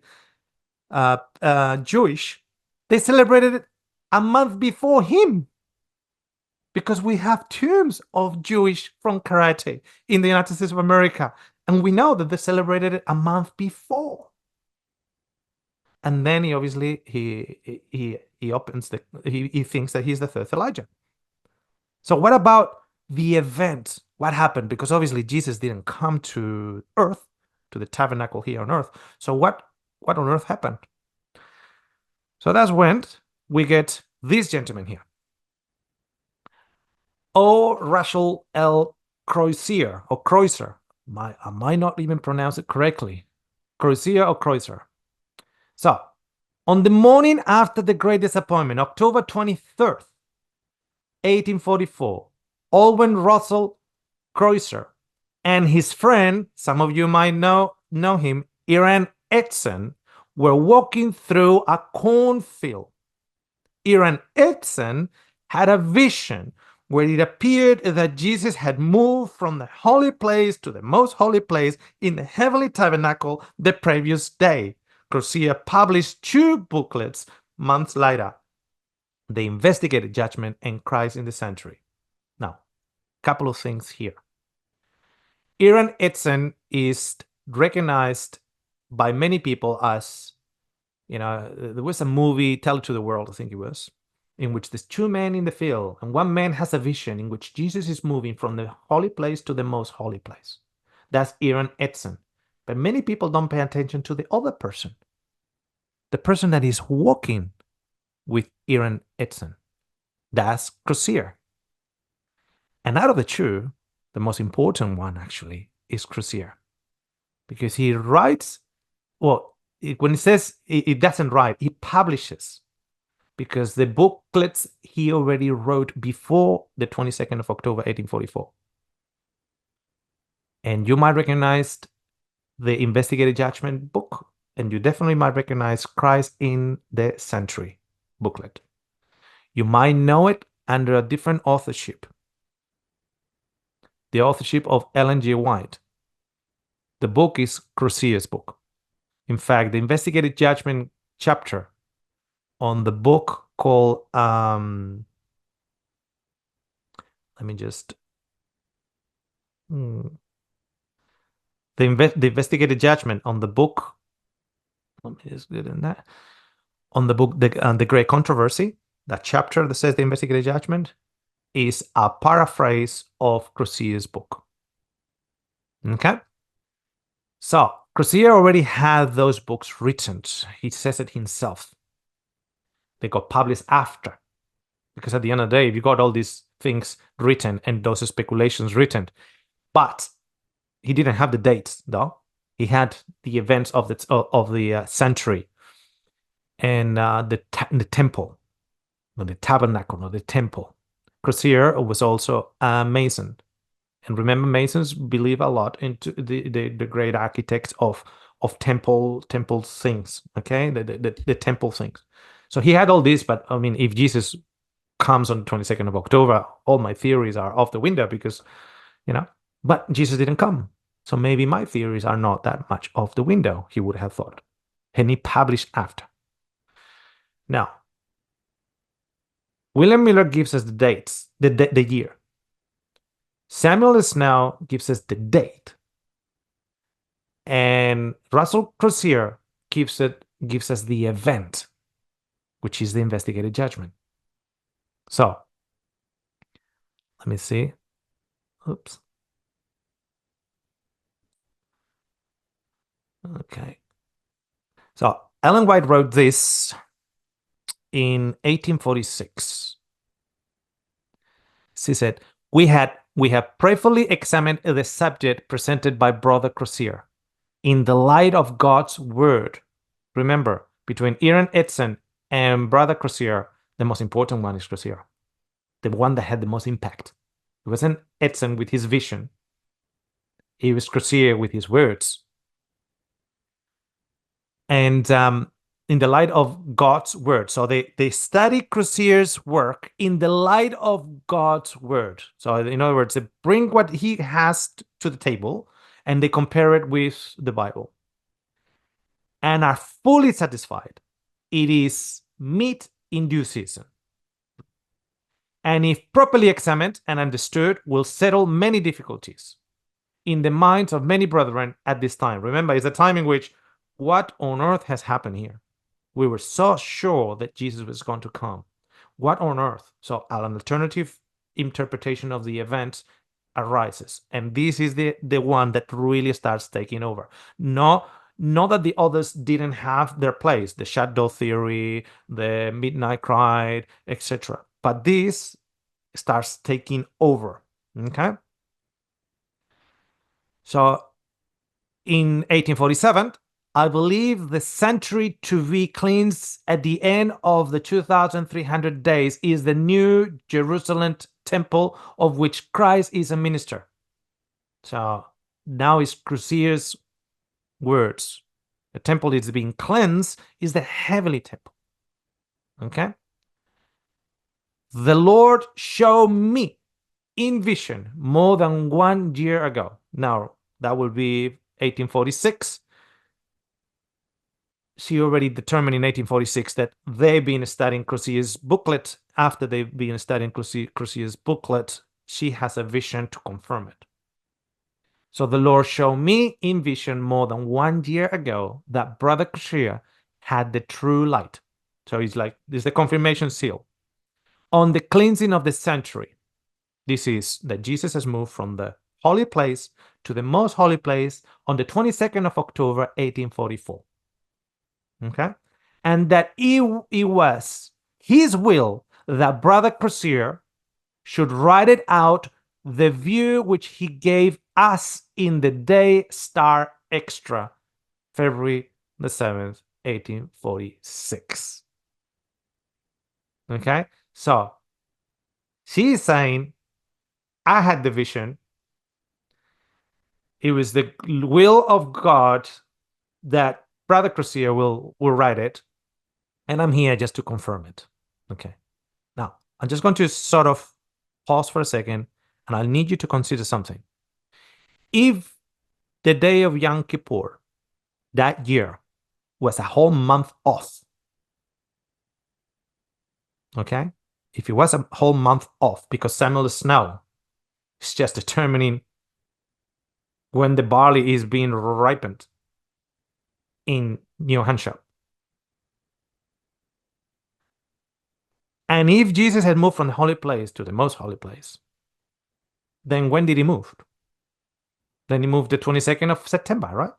Jewish, they celebrated it a month before him, because we have tombs of Jewish from karate in the United States of America, and we know that they celebrated it a month before. And then he obviously he thinks that he's the third Elijah. So what about the event? What happened? Because obviously Jesus didn't come to earth, to the tabernacle here on earth. So what on earth happened? So that's when we get this gentleman here. O. Rachel L. Crozier, or Kreuzer. I might not even pronounce it correctly. Crozier or Kreuzer. So, on the morning after the Great Disappointment, October 23rd, 1844, Alwyn Russell Kreuzer and his friend, some of you might know him, Iran Edson, were walking through a cornfield. Iran Edson had a vision where it appeared that Jesus had moved from the holy place to the most holy place in the heavenly tabernacle the previous day. Crozier published 2 booklets months later, the investigated judgment and Christ in the century. Now, couple of things here. Aaron Etzen is recognized by many people as, there was a movie, Tell It to the World, I think it was, in which there's two men in the field, and one man has a vision in which Jesus is moving from the holy place to the most holy place. That's Aaron Etzen. But many people don't pay attention to the other person, the person that is walking with Aaron Etzen. That's Crozier. And out of the two, the most important one actually is Crozier, because he writes, when he says it doesn't write, he publishes, because the booklets he already wrote before the 22nd of October, 1844. And you might recognize the Investigative Judgment book, and you definitely might recognize Christ in the Century booklet. You might know it under a different authorship, the authorship of Ellen G. White. The book is Crozier's book. In fact, the Investigative Judgment chapter on the book called, let me just, the Investigative Judgment on the book, let me just get in that, on the book, the Great Controversy, that chapter that says the Investigative Judgment is a paraphrase of Crozier's book. Okay? So, Crozier already had those books written. He says it himself. They got published after. Because at the end of the day, if you got all these things written and those speculations written, but he didn't have the dates, though. He had the events of the century and the temple, or the tabernacle, or the temple. Crozier was also a Mason. And remember, Masons believe a lot into the great architects of temple things, okay? The temple things. So he had all this, but I mean, if Jesus comes on the 22nd of October, all my theories are off the window because, but Jesus didn't come. So maybe my theories are not that much off the window, he would have thought. And he published after. Now, William Miller gives us the dates, the year. Samuel Snow gives us the date. And Russell Crozier gives us the event, which is the Investigative Judgment. So, let me see. Oops. Okay. So, Ellen White wrote this in 1846. She said, we have prayerfully examined the subject presented by Brother Crozier in the light of God's word. Remember, between Aaron Etzen and Brother Crozier, the most important one is Crozier, the one that had the most impact. It wasn't Etzen with his vision. It was Crozier with his words. And in the light of God's word. So they study Crozier's work in the light of God's word. So in other words, they bring what he has to the table and they compare it with the Bible and are fully satisfied. It is meat in due season. And if properly examined and understood, will settle many difficulties in the minds of many brethren at this time. Remember, it's a time in which what on earth has happened here? We were so sure that Jesus was going to come. What on earth? So an alternative interpretation of the events arises. And this is the one that really starts taking over. Not that the others didn't have their place, the shadow theory, the midnight cry, etc. But this starts taking over. Okay? So in 1847, I believe the century to be cleansed at the end of the 2,300 days is the new Jerusalem temple of which Christ is a minister. So now it's Crozier's words. The temple is being cleansed is the heavenly temple. Okay? The Lord showed me in vision more than 1 year ago. Now, that will be 1846. she already determined in 1846 that they've been studying Croce's booklet. After they've been studying Croce's booklet, she has a vision to confirm it. So the Lord showed me in vision more than 1 year ago that Brother Croce had the true light. So he's like, this is the confirmation seal. On the cleansing of the sanctuary, this is that Jesus has moved from the holy place to the most holy place on the 22nd of October, 1844. Okay? And that it was his will that Brother Croce should write it out, the view which he gave us in the day star extra, February the 7th, 1846. Okay? So she is saying, I had the vision. It was the will of God that Brother Croce will write it. And I'm here just to confirm it. Okay. Now, I'm just going to sort of pause for a second, and I need you to consider something. If the day of Yom Kippur that year was a whole month off, okay? If it was a whole month off, because Samuel Snow is just determining when the barley is being ripened in New Hampshire. And if Jesus had moved from the holy place to the most holy place, then when did he move? Then he moved the 22nd of September, right?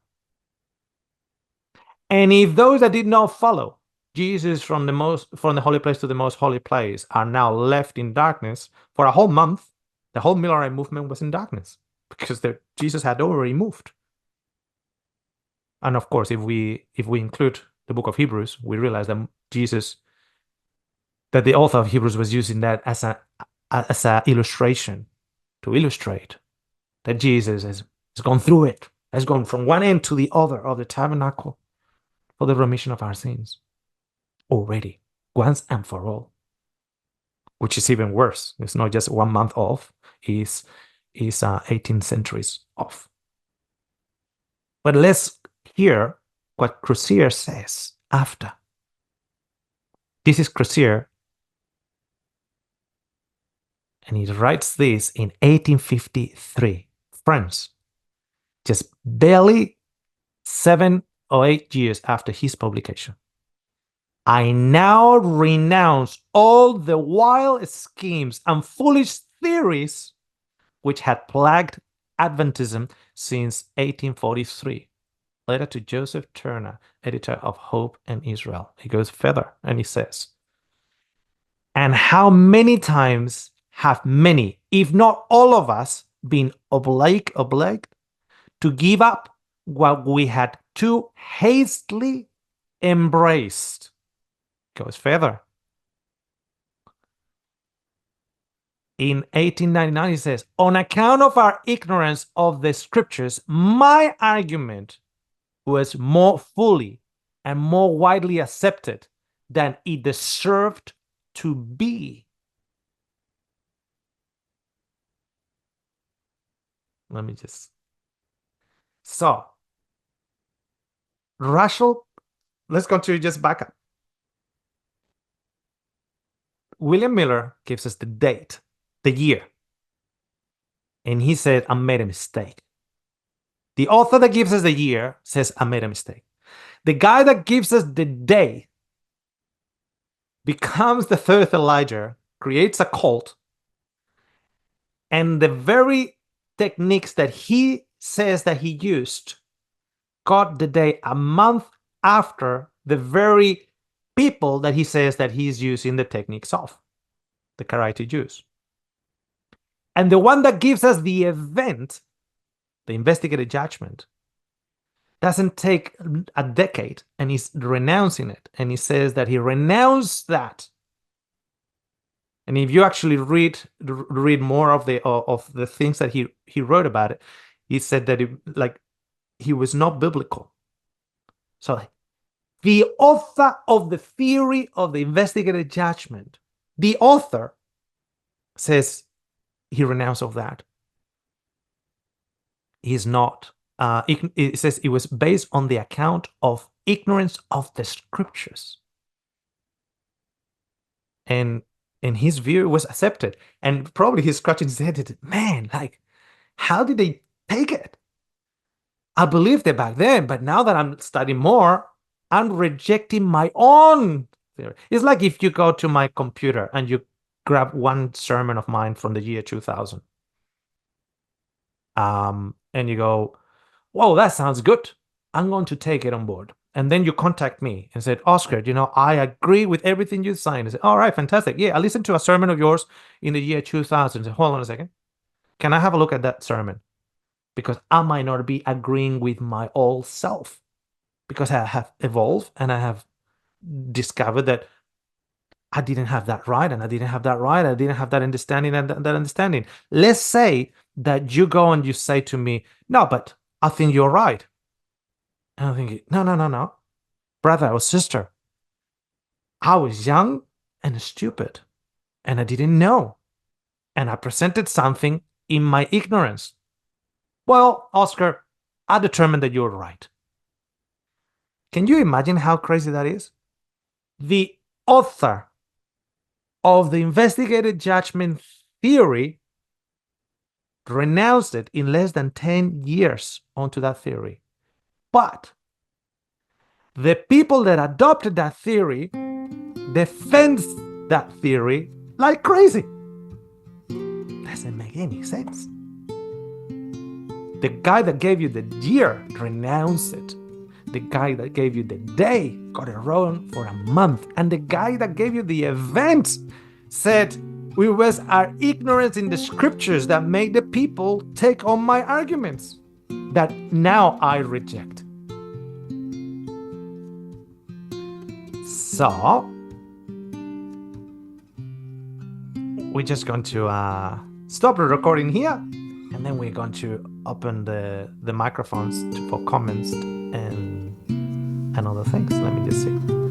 And if those that did not follow Jesus from the holy place to the most holy place are now left in darkness for a whole month, the whole Millerite movement was in darkness because Jesus had already moved. And of course, if we include the book of Hebrews, we realize that that the author of Hebrews was using that as a illustration to illustrate that Jesus has gone through it, has gone from one end to the other of the tabernacle for the remission of our sins already, once and for all. Which is even worse. It's not just 1 month off, it's 18 centuries off. But let's hear what Croce says after. This is Croce, and he writes this in 1853. Friends, just barely 7 or 8 years after his publication. I now renounce all the wild schemes and foolish theories which had plagued Adventism since 1843. Letter to Joseph Turner, editor of Hope and Israel. He goes further and he says, and how many times have many, if not all of us, been obliged to give up what we had too hastily embraced. Goes further. In 1899, he says, on account of our ignorance of the scriptures, my argument was more fully and more widely accepted than it deserved to be. Let me just. So, Russell, let's go to just back up. William Miller gives us the date, the year. And he said, I made a mistake. The author that gives us the year says, I made a mistake. The guy that gives us the day becomes the third Elijah, creates a cult, and the very techniques that he says that he used got the day a month after the very people that he says that he's using the techniques of, the Karaite Jews. And the one that gives us the event, the investigative judgment, doesn't take a decade, and he's renouncing it. And he says that he renounced that. And if you actually read more of the things that he wrote about it, he said that he was not biblical. So the author of the theory of the investigative judgment, the author says he renounced of that. He's not it says it was based on the account of ignorance of the scriptures. And in his view, it was accepted. And probably he's scratching his head, man, like, how did they take it? I believed it back then, but now that I'm studying more, I'm rejecting my own theory. It's like if you go to my computer and you grab one sermon of mine from the year 2000, and you go, whoa, that sounds good. I'm going to take it on board. And then you contact me and said, Oscar, I agree with everything you signed. I said, all right, fantastic. Yeah, I listened to a sermon of yours in the year 2000. I said, hold on a second. Can I have a look at that sermon? Because I might not be agreeing with my old self, because I have evolved and I have discovered that I didn't have that right, and I didn't have that right. I didn't have that understanding and that understanding. Let's say that you go and you say to me, no, but I think you're right. And I'm thinking, no, brother or sister, I was young and stupid and I didn't know. And I presented something in my ignorance. Well, Oscar, I determined that you're right. Can you imagine how crazy that is? The author of the investigative judgment theory renounced it in less than 10 years onto that theory. But the people that adopted that theory defend that theory like crazy. Doesn't make any sense. The guy that gave you the year renounced it. The guy that gave you the day got it wrong for a month. And the guy that gave you the event said, it was our ignorance in the scriptures that made the people take on my arguments that now I reject. So, we're just going to stop the recording here, and then we're going to open the microphones for comments and other things. Let me just see.